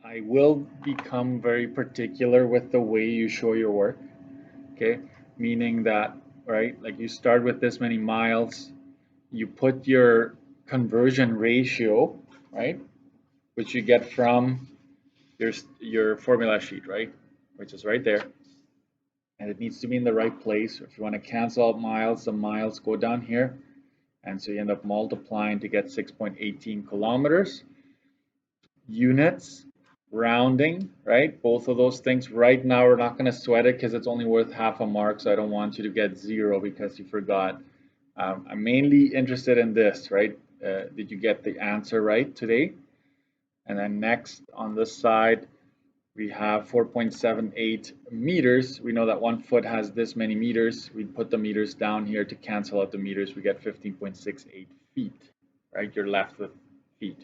I will become very particular with the way you show your work, okay? Meaning that, right, like you start with this many miles, you put your conversion ratio, right, which you get from your formula sheet, right, which is right there. And it needs to be in the right place. If you want to cancel out miles, the miles go down here. And so you end up multiplying to get 6.18 kilometers. Units, rounding, right? Both of those things. Right now, we're not going to sweat it because it's only worth half a mark. So I don't want you to get 0 because you forgot. I'm mainly interested in this, right? Did you get the answer right today? And then next on this side, we have 4.78 meters. We know that 1 foot has this many meters. We put the meters down here to cancel out the meters. We get 15.68 feet, right? You're left with feet.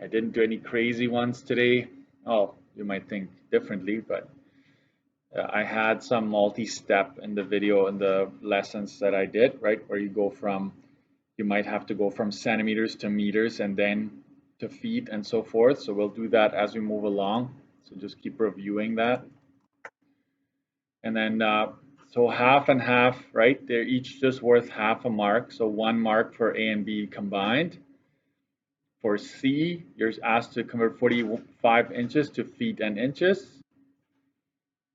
I didn't do any crazy ones today. Oh, you might think differently, but I had some multi-step in the video in the lessons that I did, right? Where you might have to go from centimeters to meters and then to feet and so forth. So we'll do that as we move along. So just keep reviewing that. And then, so half and half, right? They're each just worth half a mark. So 1 mark for A and B combined. For C, you're asked to convert 45 inches to feet and inches.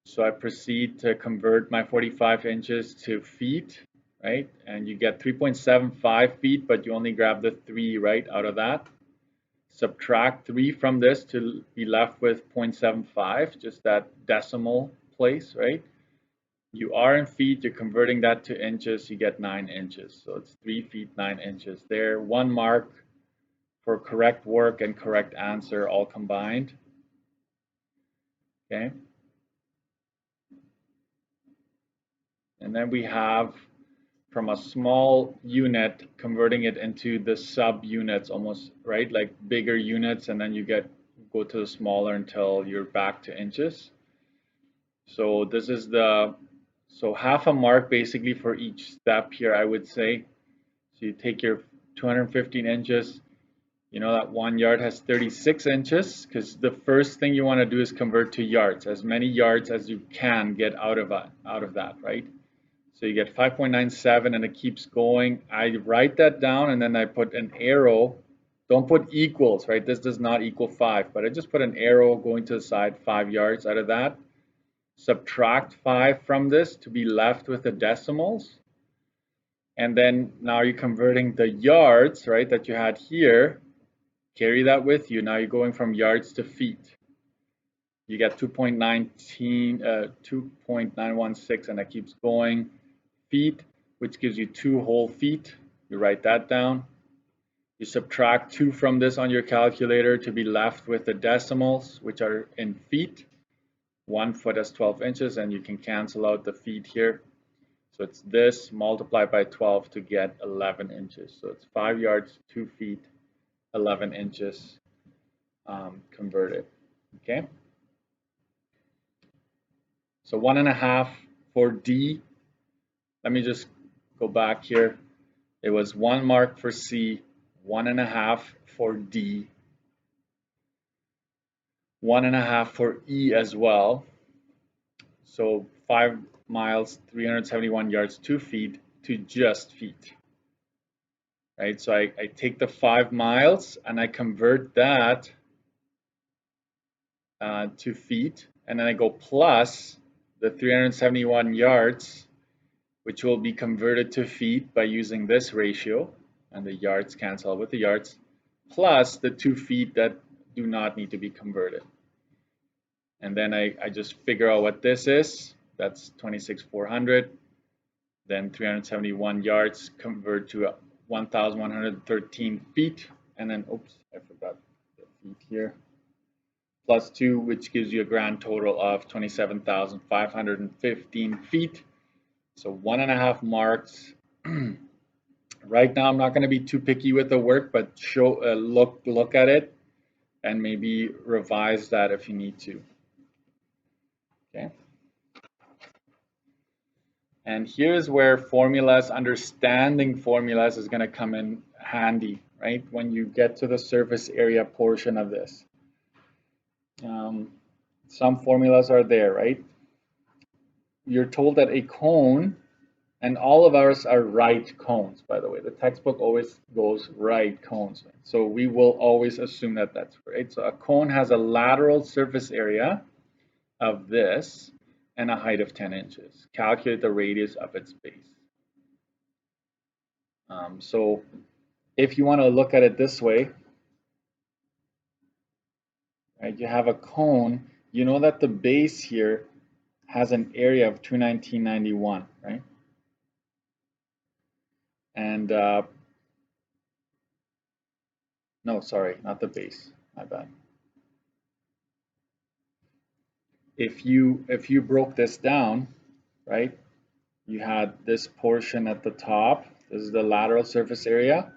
So I proceed to convert my 45 inches to feet, right? And you get 3.75 feet, but you only grab the 3 right out of that. Subtract 3 from this to be left with 0.75, just that decimal place, right? You are in feet, you're converting that to inches, you get 9 inches. So it's 3 feet, 9 inches there. 1 mark for correct work and correct answer all combined. Okay. And then we have from a small unit, converting it into the sub-units almost, right? Like bigger units, and then you go to the smaller until you're back to inches. So this is so half a mark basically for each step here, I would say. So you take your 215 inches, you know that 1 yard has 36 inches, because the first thing you want to do is convert to yards, as many yards as you can get out of that, right? So you get 5.97 and it keeps going. I write that down and then I put an arrow. Don't put equals, right? This does not equal 5, but I just put an arrow going to the side 5 yards out of that. Subtract 5 from this to be left with the decimals. And then now you're converting the yards, right, that you had here. Carry that with you. Now you're going from yards to feet. You get 2.916 and it keeps going. Feet, which gives you 2 whole feet. You write that down. You subtract 2 from this on your calculator to be left with the decimals, which are in feet. 1 foot has 12 inches, and you can cancel out the feet here. So it's this multiplied by 12 to get 11 inches. So it's 5 yards, 2 feet, 11 inches converted. Okay. So 1.5 for D. Let me just go back here. It was 1 mark for C, 1.5 for D, 1.5 for E as well. So 5 miles, 371 yards, 2 feet to just feet. Right, so I take the 5 miles and I convert that to feet, and then I go plus the 371 yards, which will be converted to feet by using this ratio, and the yards cancel with the yards, plus the 2 feet that do not need to be converted. And then I just figure out what this is. That's 26,400. Then 371 yards convert to 1,113 feet. And then, oops, I forgot the feet here. Plus 2, which gives you a grand total of 27,515 feet. So 1.5 marks. Right now, I'm not going to be too picky with the work, but look at it and maybe revise that if you need to. Okay. And here's where formulas, understanding formulas is going to come in handy, right? When you get to the surface area portion of this. Some formulas are there, right? You're told that a cone, and all of ours are right cones, by the way. The textbook always goes right cones. So we will always assume that that's right. So a cone has a lateral surface area of this and a height of 10 inches. Calculate the radius of its base. So if you want to look at it this way, right, you have a cone, you know that the base here has an area of 219.91, right? And no, sorry, not the base, my bad. If you broke this down, right, you had this portion at the top, this is the lateral surface area,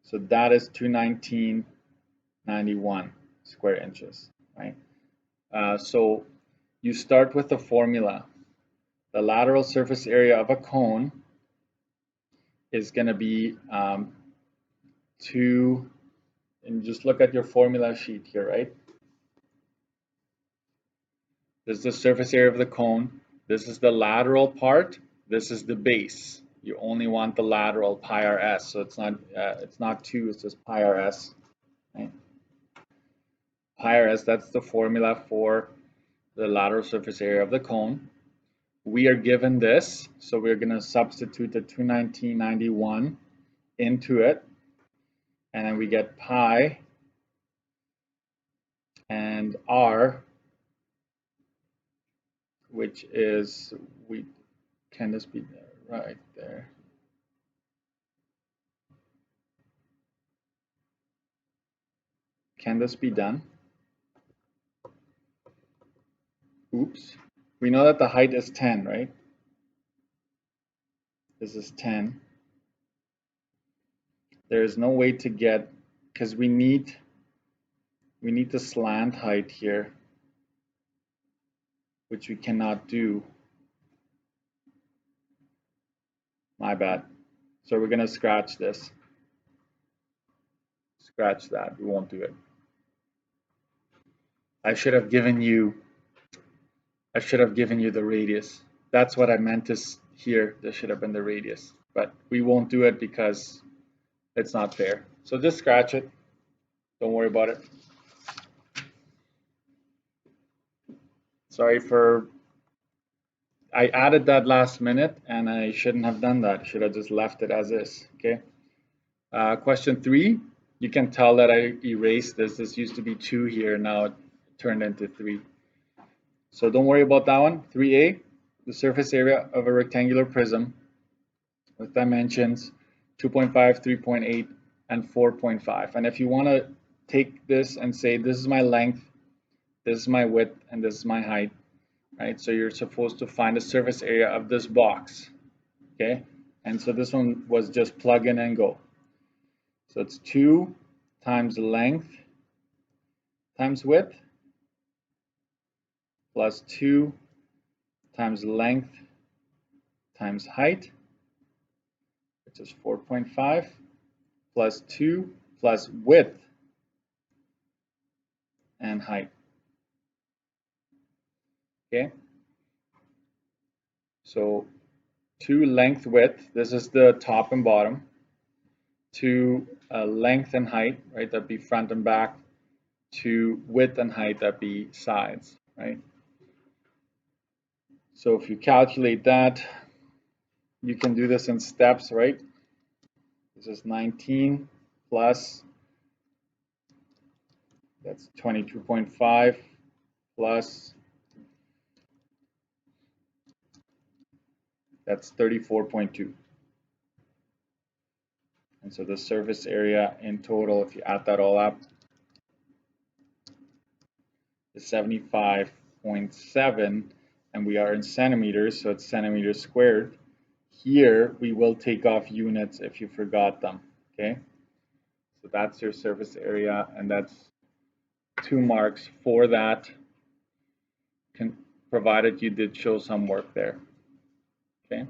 so that is 219.91 square inches, right? So you start with the formula. The lateral surface area of a cone is going to be 2, and just look at your formula sheet here, right? This is the surface area of the cone. This is the lateral part. This is the base. You only want the lateral pi rs, so it's not 2, it's just pi rs. Right? Pi rs, that's the formula for the lateral surface area of the cone. We are given this, so we're going to substitute the 219.91 into it, and then we get pi and r, which is, can this be there? Right there? Can this be done? Oops. We know that the height is 10, right? This is 10. There is no way to get, because we need the slant height here, which we cannot do. My bad. So we're going to scratch this. Scratch that. We won't do it. I should have given you the radius. That's what I meant to here. This should have been the radius. But we won't do it because it's not fair. So just scratch it. Don't worry about it. Sorry for, I added that last minute and I shouldn't have done that. Should have just left it as is. Okay. Question 3. You can tell that I erased this. This used to be 2 here. Now it turned into 3. So don't worry about that one. 3a, the surface area of a rectangular prism with dimensions 2.5, 3.8, and 4.5. And if you want to take this and say, this is my length, this is my width, and this is my height, right? So you're supposed to find the surface area of this box, okay? And so this one was just plug in and go. So it's 2 times length times width plus 2 times length times height, which is 4.5, plus 2 plus width and height. Okay? So 2 length width, this is the top and bottom. 2 length and height, right? That'd be front and back. 2 width and height, that'd be sides, right? So if you calculate that, you can do this in steps, right? This is 19 plus, that's 22.5 plus, that's 34.2. And so the surface area in total, if you add that all up, is 75.7, and we are in centimeters, so it's centimeters squared. Here, we will take off units if you forgot them, okay? So that's your surface area, and that's 2 marks for that, provided you did show some work there, okay?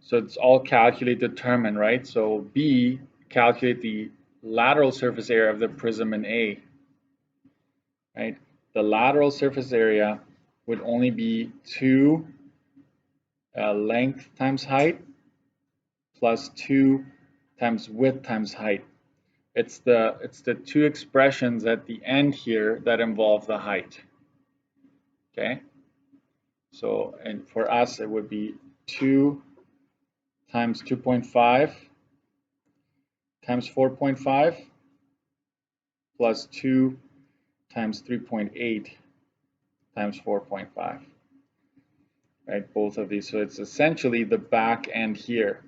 So it's all calculate, determine, right? So B, calculate the lateral surface area of the prism in A, right? The lateral surface area would only be 2 length times height plus 2 times width times height. It's the two expressions at the end here that involve the height. Okay? So, and for us, it would be 2 times 2.5 times 4.5 plus 2 times 3.8 times 4.5. Right? Both of these. So it's essentially the back end here.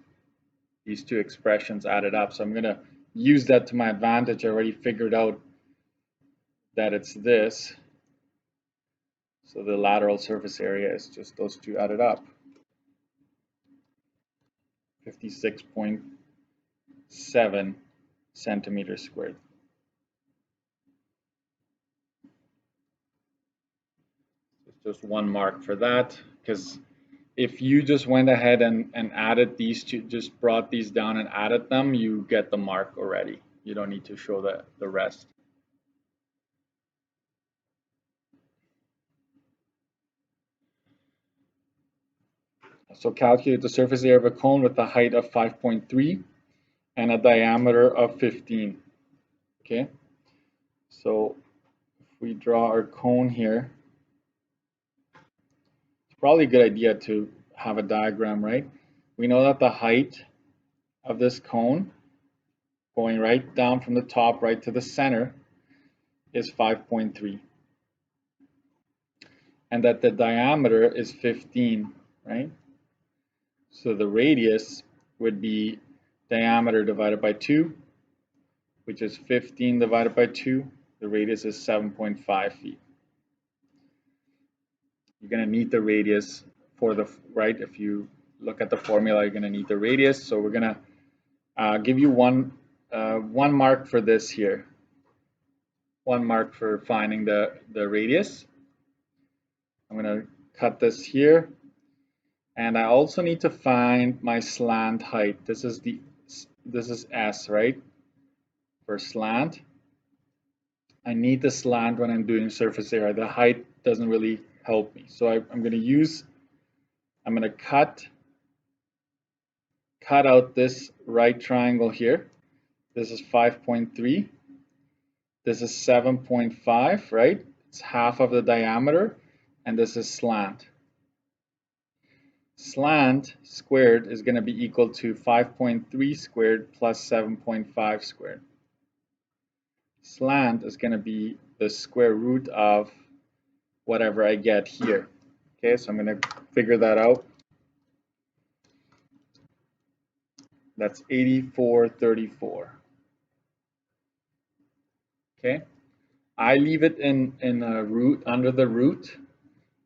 These two expressions added up. So I'm going to use that to my advantage. I already figured out that it's this. So the lateral surface area is just those two added up. 56.7 centimeters squared. Just one mark for that, because if you just went ahead and added these two, just brought these down and added them, you get the mark already. You don't need to show the rest. So calculate the surface area of a cone with a height of 5.3 and a diameter of 15. Okay, so if we draw our cone here, it's probably a good idea to have a diagram, right? We know that the height of this cone, going right down from the top right to the center, is 5.3. And that the diameter is 15, right? So the radius would be diameter divided by 2, which is 15 divided by 2. The radius is 7.5 feet. You're going to need the radius for the, right? If you look at the formula, you're going to need the radius. So we're going to give you one mark for this here. One mark for finding the radius. I'm going to cut this here. And I also need to find my slant height. This is S, right? For slant. I need the slant when I'm doing surface area. The height doesn't really help me. So I'm going to cut out this right triangle here. This is 5.3. This is 7.5, right? It's half of the diameter. And this is slant. Slant squared is going to be equal to 5.3 squared plus 7.5 squared. Slant is going to be the square root of whatever I get here. Okay, so I'm going to figure that out. That's 8434. Okay, I leave it in a root, under the root.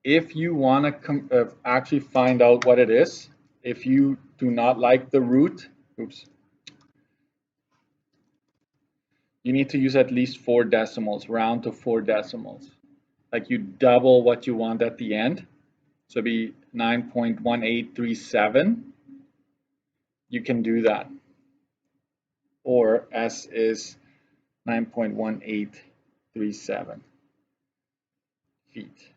If you want to actually find out what it is, if you do not like the root, you need to use at least 4 decimals, round to 4 decimals. Like you double what you want at the end. So it'd be 9.1837. You can do that. Or S is 9.1837 feet.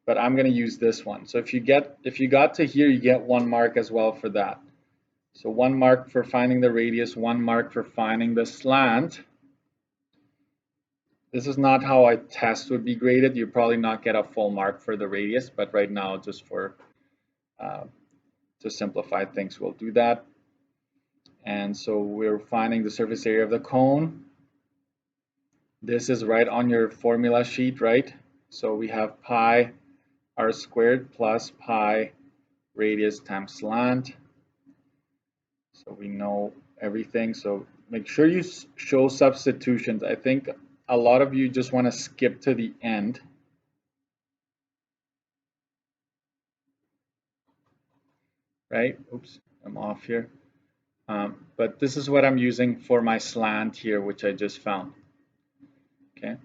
But I'm going to use this one. So if you got to here, you get 1 mark as well for that. So 1 mark for finding the radius, 1 mark for finding the slant. This is not how a test would be graded. You probably not get a full mark for the radius, but right now, just for to simplify things, we'll do that. And so we're finding the surface area of the cone. This is right on your formula sheet, right? So we have pi r squared plus pi radius times slant. So we know everything. So make sure you show substitutions. I think a lot of you just want to skip to the end. Right? Oops, I'm off here. But this is what I'm using for my slant here, which I just found. Okay.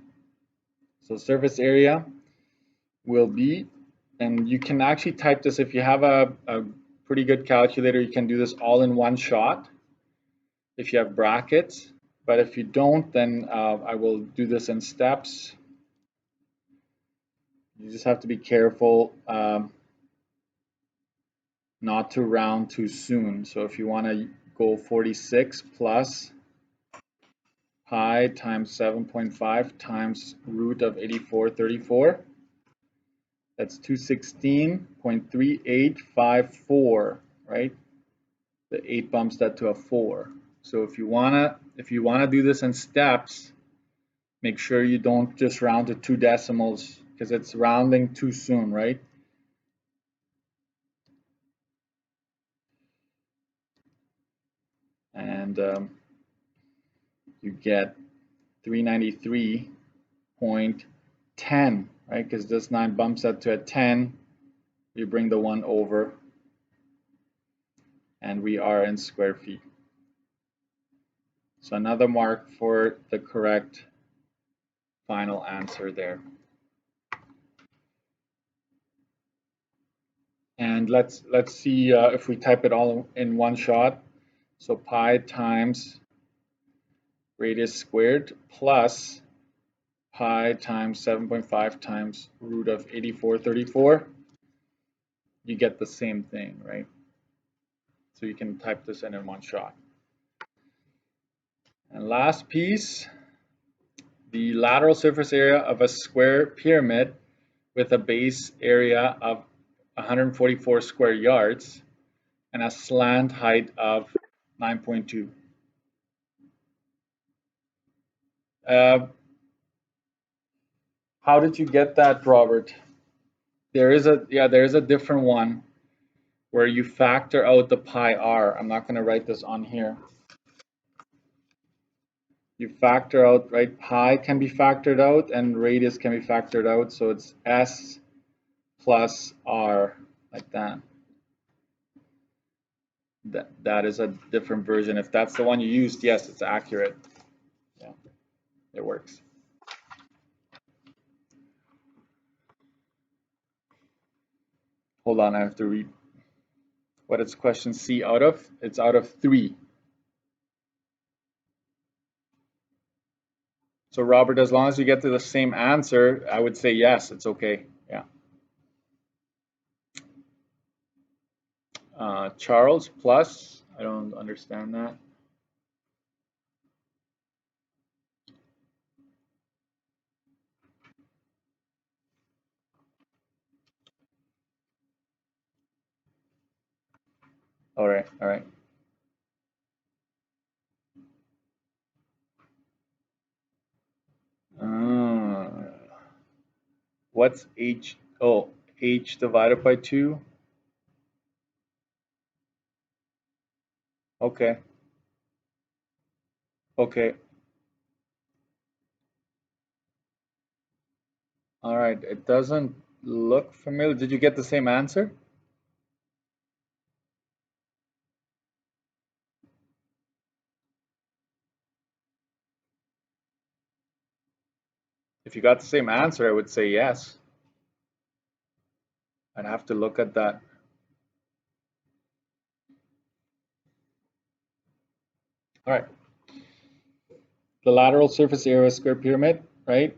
So surface area will be, and you can actually type this if you have a pretty good calculator, you can do this all in one shot if you have brackets. But if you don't, then I will do this in steps. You just have to be careful not to round too soon. So if you want to go 46 plus pi times 7.5 times root of 8434, that's 216.3854, right? The 8 bumps that to a 4. So if you wanna do this in steps, make sure you don't just round to 2 decimals because it's rounding too soon, right? And you get 393.10, right? Because this 9 bumps up to a 10. You bring the 1 over, and we are in square feet. So another mark for the correct final answer there. And let's see if we type it all in one shot. So pi times radius squared plus pi times 7.5 times root of 8434. You get the same thing, right? So you can type this in one shot. And last piece, the lateral surface area of a square pyramid with a base area of 144 square yards and a slant height of 9.2. How did you get that, Robert? There is a different one where you factor out the pi r. I'm not going to write this on here. You factor out, right? Pi can be factored out and radius can be factored out. So it's s plus r, like that. That is a different version. If that's the one you used, yes, it's accurate. Yeah, it works. Hold on, I have to read. What is question C out of? It's out of 3. So Robert, as long as you get to the same answer, I would say yes, it's okay. Yeah. Charles plus, I don't understand that. All right, all right. What's h? Oh, h divided by 2. Okay, okay. All right, it doesn't look familiar. Did you get the same answer? If you got the same answer, I would say yes. I'd have to look at that. All right. The lateral surface area of a square pyramid, right?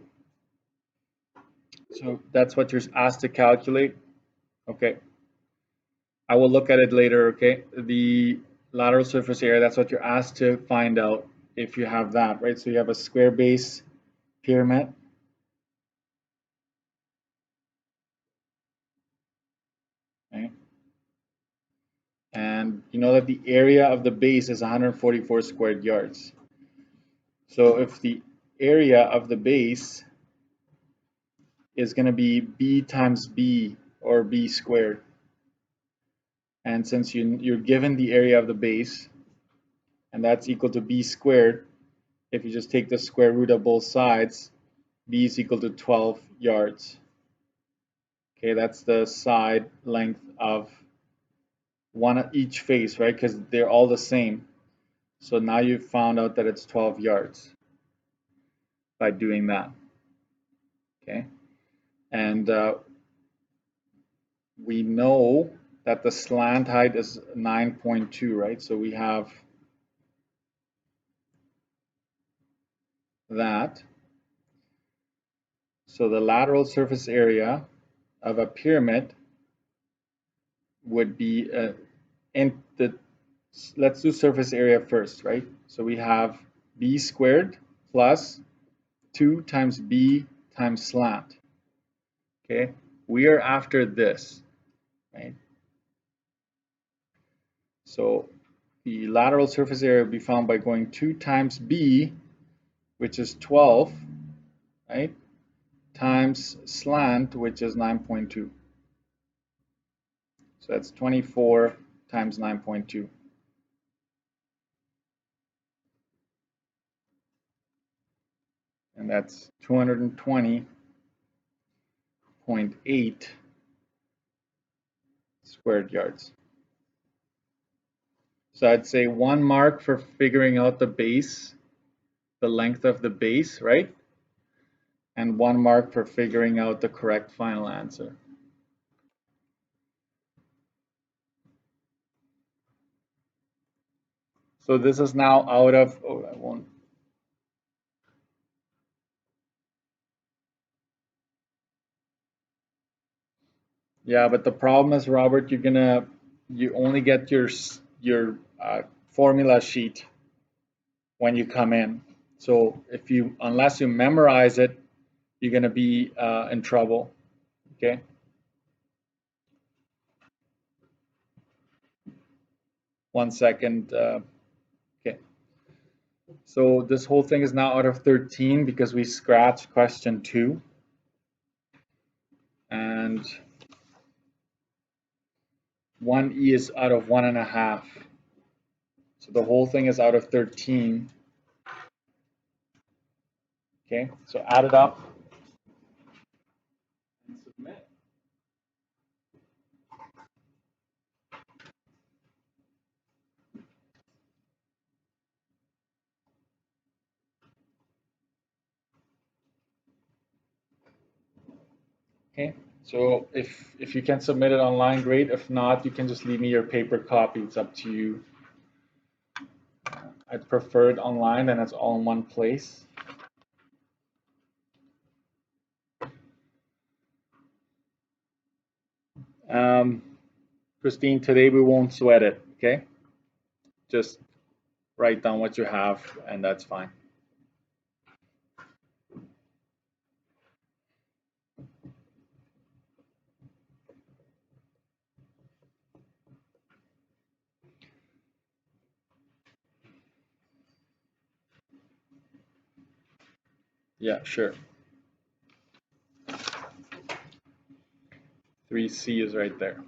So that's what you're asked to calculate. Okay. I will look at it later, okay? The lateral surface area, that's what you're asked to find out if you have that, right? So you have a square base pyramid. Okay. And you know that the area of the base is 144 squared yards. So if the area of the base is going to be b times b, or b squared, and since you're given the area of the base, and that's equal to b squared, if you just take the square root of both sides, b is equal to 12 yards. Okay, that's the side length of each face, right? Because they're all the same. So now you've found out that it's 12 yards by doing that. Okay, and we know that the slant height is 9.2, right? So we have that, so the lateral surface area of a pyramid would be in the, let's do surface area first, right? So we have b squared plus 2 times b times slant. Okay, we are after this, right? So the lateral surface area will be found by going 2 times b, which is 12, right, times slant, which is 9.2. So that's 24 times 9.2. And that's 220.8 squared yards. So I'd say 1 mark for figuring out the base, the length of the base, right? And 1 mark for figuring out the correct final answer. So this is now out of, oh, I won't. Yeah, but the problem is, Robert, you only get your formula sheet when you come in. So unless you memorize it, you're gonna be in trouble. Okay. One second. Okay. So this whole thing is now out of 13 because we scratched question 2. And 1e is out of 1.5. So the whole thing is out of 13. Okay, so add it up and submit. Okay, so if you can submit it online, great. If not, you can just leave me your paper copy. It's up to you. I'd prefer it online, then it's all in one place. Christine, today we won't sweat it, okay? Just write down what you have, and that's fine. Yeah, sure. 3C is right there.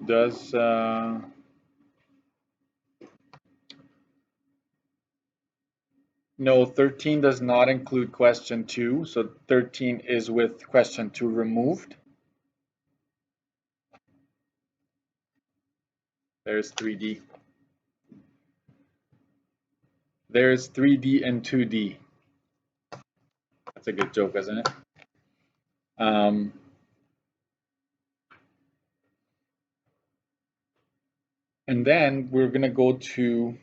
Does no, 13 does not include question 2, so 13 is with question 2 removed. There's 3D. There's 3D and 2D. That's a good joke, isn't it? And then we're going to go to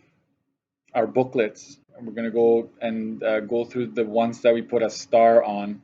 our booklets. And we're going to go and go through the ones that we put a star on.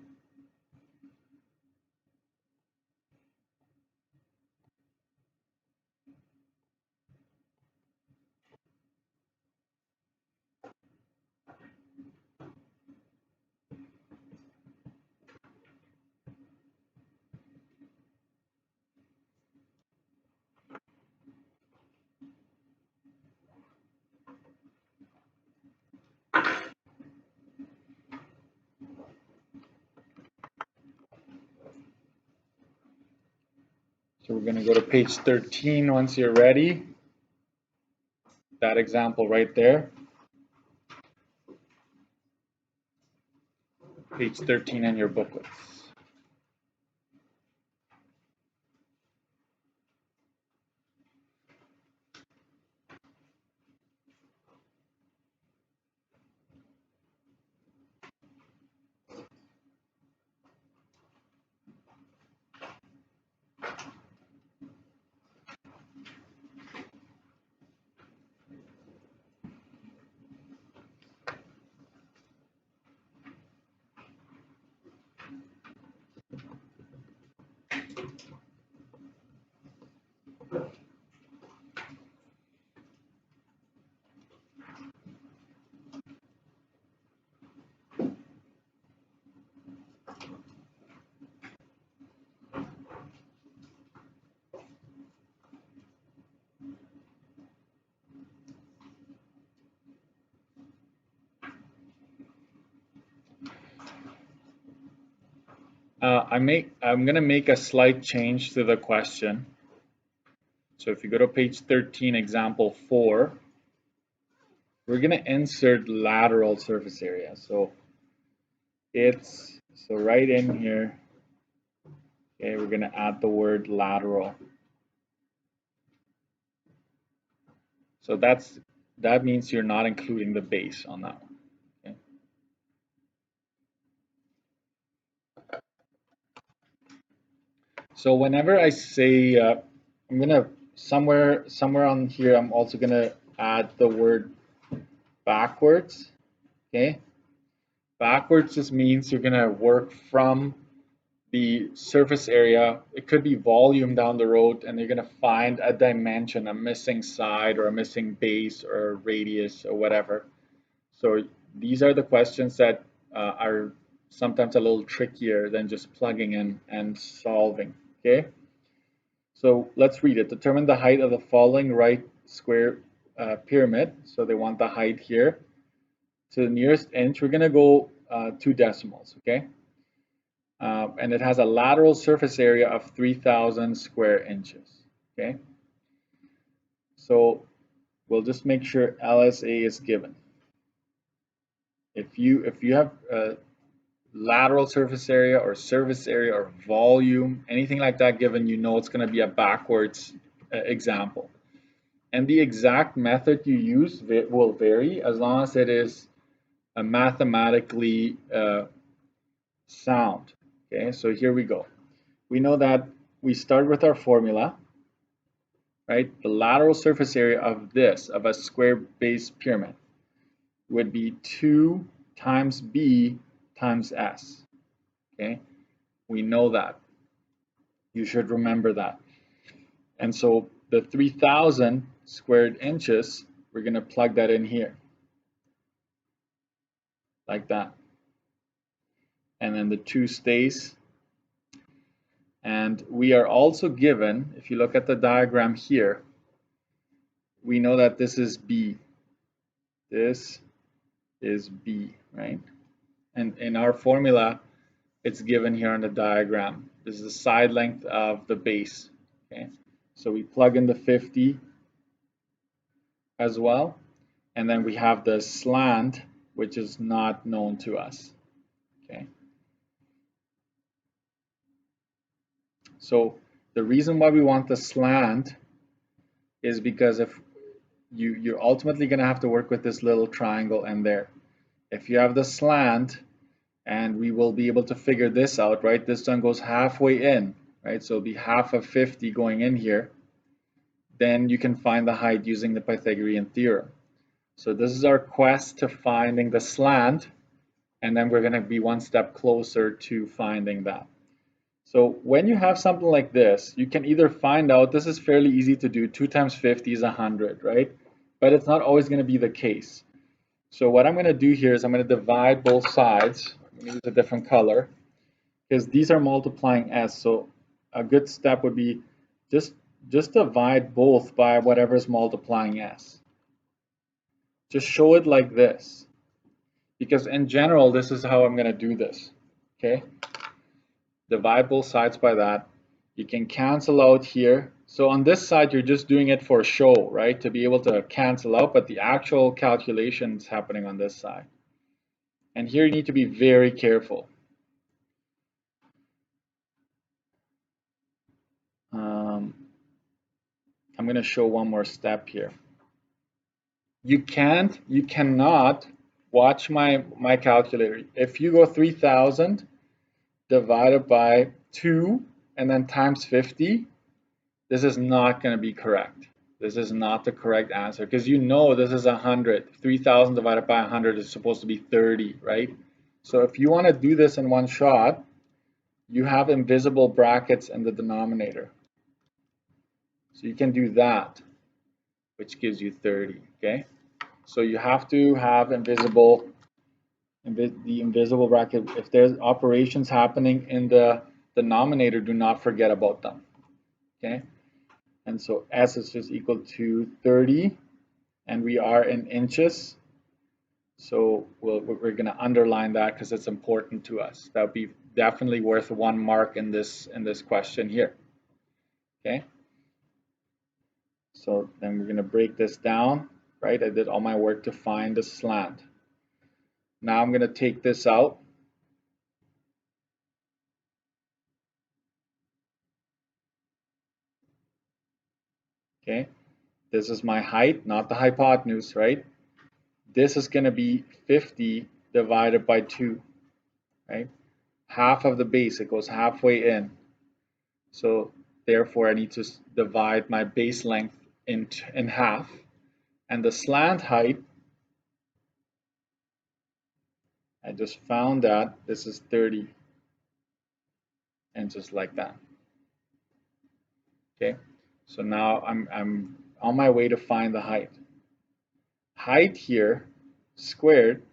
So we're going to go to page 13 once you're ready. That example right there. Page 13 in your booklets. I'm gonna make a slight change to the question. So if you go to page 13, example 4, we're gonna insert lateral surface area. So right in here, okay, we're gonna add the word lateral. So that means you're not including the base on that one. Okay. So whenever I say I'm gonna somewhere on here, I'm also gonna add the word backwards. Okay, backwards just means you're gonna work from the surface area. It could be volume down the road, and you're gonna find a dimension, a missing side or a missing base or radius or whatever. So these are the questions that are sometimes a little trickier than just plugging in and solving. Okay. So let's read it. Determine the height of the following right square pyramid. So they want the height here. To the nearest inch, we're going to go 2 decimals, okay? And it has a lateral surface area of 3,000 square inches, okay? So we'll just make sure LSA is given. If you have lateral surface area or volume, anything like that given, you know it's going to be a backwards example. And the exact method you use will vary as long as it is mathematically sound. Okay, so here we go. We know that we start with our formula, right? The lateral surface area of a square base pyramid, would be 2 times B times S. Okay, we know that. You should remember that. And so the 3,000 squared inches, we're going to plug that in here, like that. And then the 2 stays. And we are also given, if you look at the diagram here, we know that this is B. This is B, right? And in our formula, it's given here on the diagram. This is the side length of the base, okay? So we plug in the 50 as well. And then we have the slant, which is not known to us, okay? So the reason why we want the slant is because if you're ultimately going to have to work with this little triangle in there. If you have the slant, and we will be able to figure this out, right? This one goes halfway in, right? So it'll be half of 50 going in here. Then you can find the height using the Pythagorean theorem. So this is our quest to finding the slant, and then we're going to be one step closer to finding that. So when you have something like this, you can either find out, this is fairly easy to do, 2 times 50 is 100, right? But it's not always going to be the case. So what I'm going to do here is I'm going to divide both sides. I'm going to use a different color because these are multiplying s. So a good step would be just divide both by whatever is multiplying s. Just show it like this, because in general, this is how I'm going to do this. Okay, divide both sides by that. You can cancel out here. So on this side, you're just doing it for show, right? To be able to cancel out, but the actual calculation is happening on this side. And here you need to be very careful. I'm going to show one more step here. You cannot watch my calculator. If you go 3,000 divided by 2 and then times 50, this is not going to be correct. This is not the correct answer because you know this is 100. 3,000 divided by 100 is supposed to be 30, right? So if you want to do this in one shot, you have invisible brackets in the denominator. So you can do that, which gives you 30, okay? So you have to have the invisible bracket. If there's operations happening in the denominator, do not forget about them, okay? And so S is just equal to 30, and we are in inches. So we're going to underline that because it's important to us. That would be definitely worth 1 mark in this question here. Okay, so then we're going to break this down, right? I did all my work to find the slant. Now I'm going to take this out. Okay, this is my height, not the hypotenuse, right? This is going to be 50 divided by 2, right? Half of the base, it goes halfway in. So therefore I need to divide my base length in half. And the slant height, I just found that this is 30. And just like that. Okay, so now I'm on my way to find the height. Height here, squared,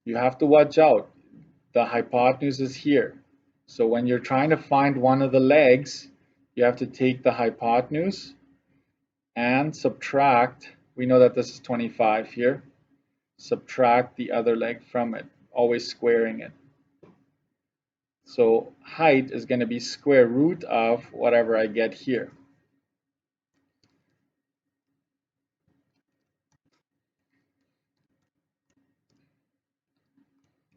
you have to watch out. The hypotenuse is here. So when you're trying to find one of the legs, you have to take the hypotenuse and subtract. We know that this is 25 here. Subtract the other leg from it, always squaring it. So height is going to be square root of whatever I get here.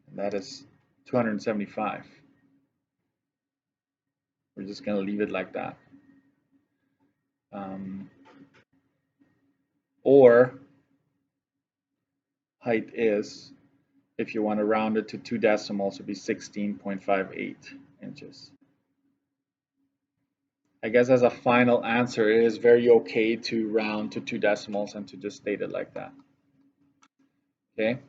And that is 275. We're just going to leave it like that. Or height is, if you want to round it to 2 decimals, it would be 16.58 inches. I guess as a final answer, it is very okay to round to 2 decimals and to just state it like that. Okay.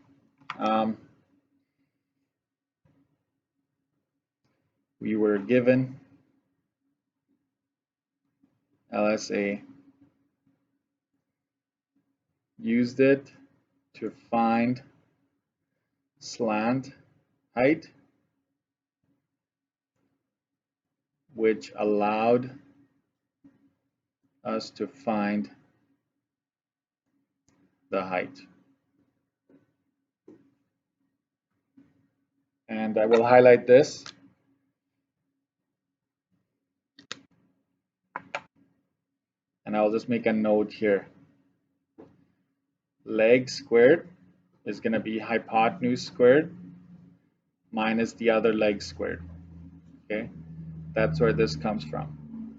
We were given LSA, used it to find slant height, which allowed us to find the height. And I will highlight this. And I'll just make a note here. Leg squared is going to be hypotenuse squared minus the other leg squared. Okay, that's where this comes from.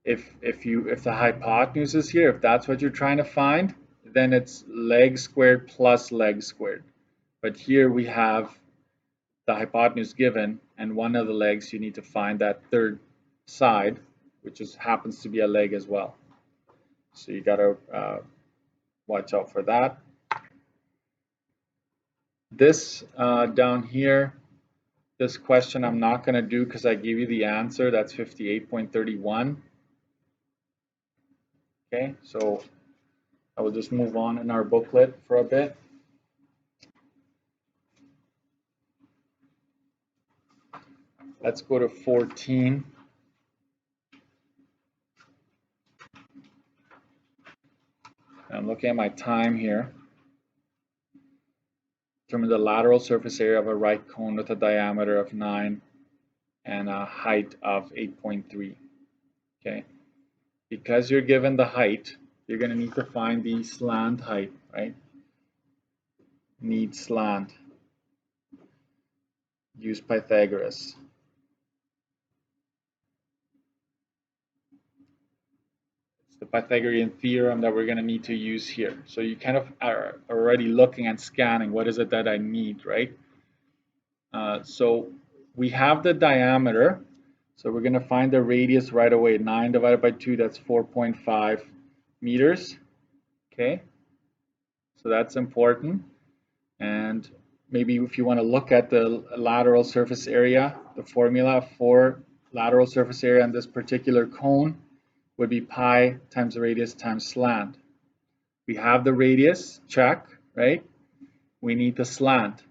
If the hypotenuse is here, if that's what you're trying to find, then it's leg squared plus leg squared. But here we have the hypotenuse given, and one of the legs you need to find that third side, which happens to be a leg as well. So you got to watch out for that. This down here, this question I'm not going to do because I gave you the answer. That's 58.31. Okay, so I will just move on in our booklet for a bit. Let's go to 14. I'm looking at my time here. Determine the lateral surface area of a right cone with a diameter of 9 and a height of 8.3. Okay, because you're given the height, you're going to need to find the slant height, right? Need slant. Use Pythagoras. It's the Pythagorean theorem that we're going to need to use here. So you kind of are already looking and scanning, what is it that I need, right? So we have the diameter. So we're going to find the radius right away. 9 divided by 2, that's 4.5 meters. Okay, so that's important. And maybe if you want to look at the lateral surface area, the formula for lateral surface area on this particular cone would be pi times the radius times slant. We have the radius, check, right? We need the slant.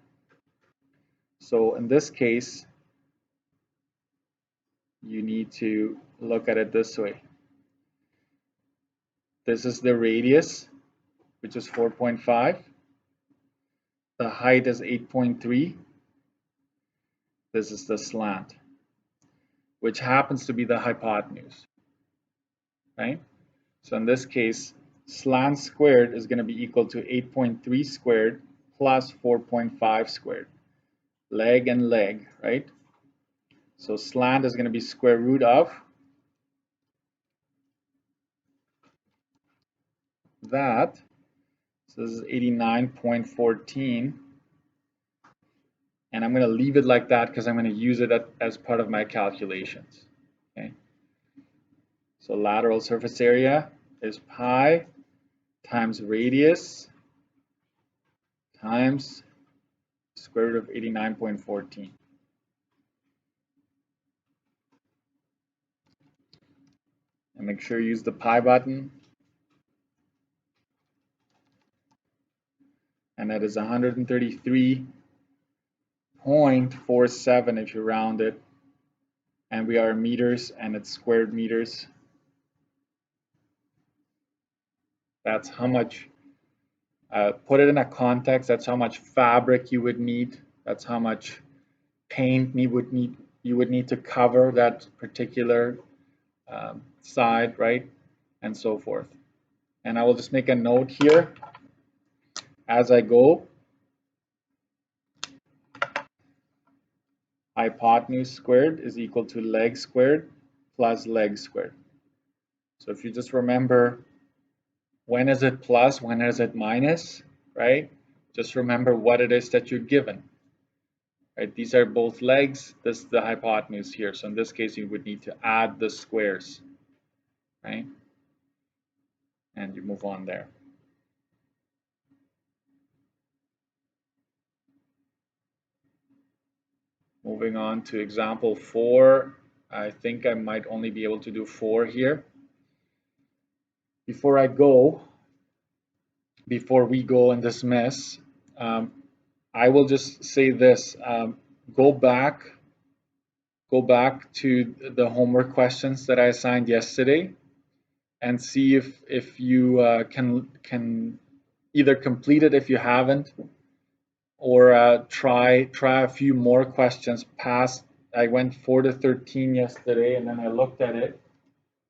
So in this case, you need to look at it this way. This is the radius, which is 4.5. The height is 8.3. This is the slant, which happens to be the hypotenuse, right? So in this case, slant squared is going to be equal to 8.3 squared plus 4.5 squared. Leg and leg, right? So slant is going to be square root of that. So this is 89.14. And I'm going to leave it like that because I'm going to use it as part of my calculations. Okay. So lateral surface area is pi times radius times square root of 89.14. And make sure you use the pi button. And that is 133.47 if you round it. And we are in meters and it's squared meters. That's how much, put it in a context, that's how much fabric you would need. That's how much paint you would need to cover that particular side, right? And so forth. And I will just make a note here as I go. Hypotenuse squared is equal to leg squared plus leg squared. So if you just remember, when is it plus, when is it minus, right? Just remember what it is that you're given. Right, these are both legs, this is the hypotenuse here. So in this case, you would need to add the squares, right? And you move on there. Moving on to example 4. I think I might only be able to do 4 here. Before we go and dismiss, I will just say this. Go back to the homework questions that I assigned yesterday and see if you can either complete it if you haven't, or try a few more questions past. I went 4 to 13 yesterday, and then I looked at it,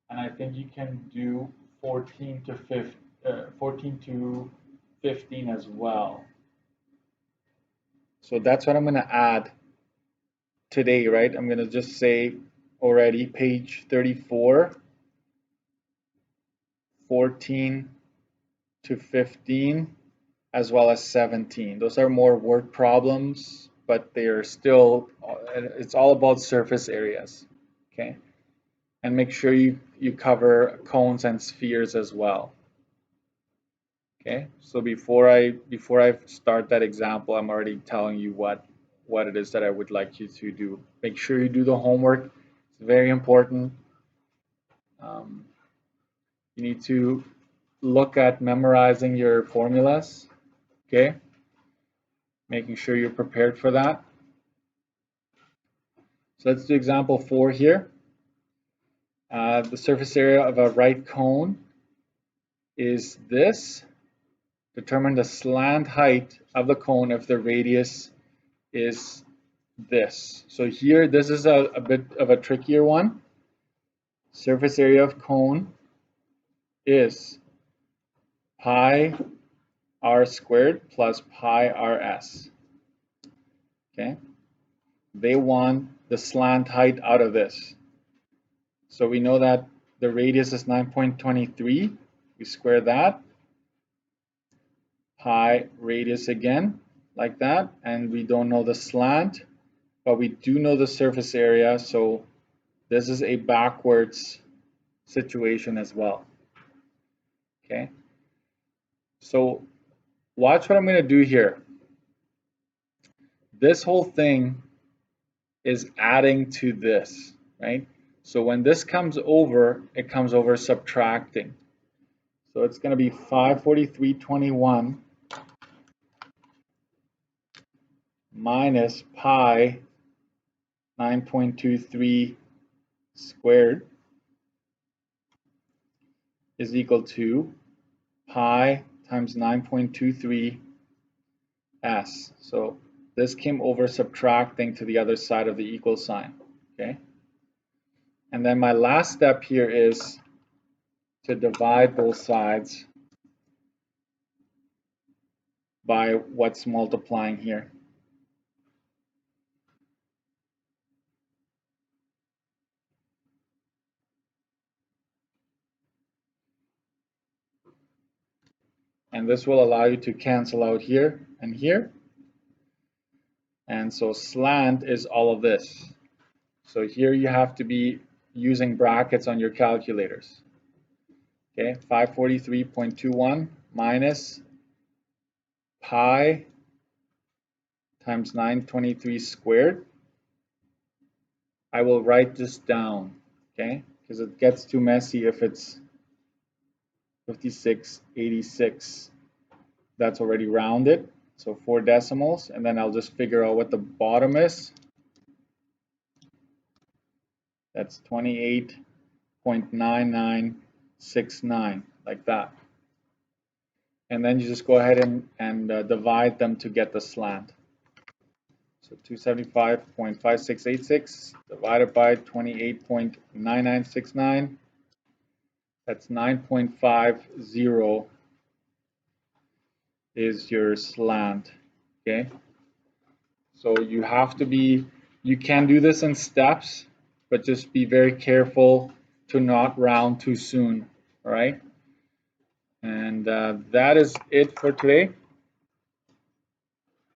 and I think you can do 14 to 15 as well. So that's what I'm going to add today, right? I'm going to just say already page 34, 14 to 15, as well as 17. Those are more word problems, but they are still, it's all about surface areas, okay? And make sure you cover cones and spheres as well. Okay, so before I start that example, I'm already telling you what it is that I would like you to do. Make sure you do the homework. It's very important. You need to look at memorizing your formulas. Okay, making sure you're prepared for that. So let's do example 4 here. The surface area of a right cone is this. Determine the slant height of the cone if the radius is this. So here, this is a bit of a trickier one. Surface area of cone is pi r squared plus pi rs. Okay. They want the slant height out of this. So we know that the radius is 9.23. We square that. Pi radius again, like that. And we don't know the slant, but we do know the surface area. So this is a backwards situation as well. Okay. So watch what I'm going to do here. This whole thing is adding to this, right? So when this comes over, it comes over subtracting. So it's going to be 543.21 minus pi 9.23 squared is equal to pi times 9.23 s. So This came over subtracting to the other side of the equal sign, okay? And then my last step here is to divide both sides by what's multiplying here. And this will allow you to cancel out here and here. And so slant is all of this. So here you have to be using brackets on your calculators. Okay, 543.21 minus pi times 923 squared. I will write this down, okay, because it gets too messy if it's 5686. That's already rounded, so 4 decimals, and then I'll just figure out what the bottom is. That's 28.9969, like that. And then you just go ahead and divide them to get the slant. So 275.5686 divided by 28.9969. That's 9.50 is your slant, okay? So you have to be, you can do this in steps, but just be very careful to not round too soon, all right? And that is it for today.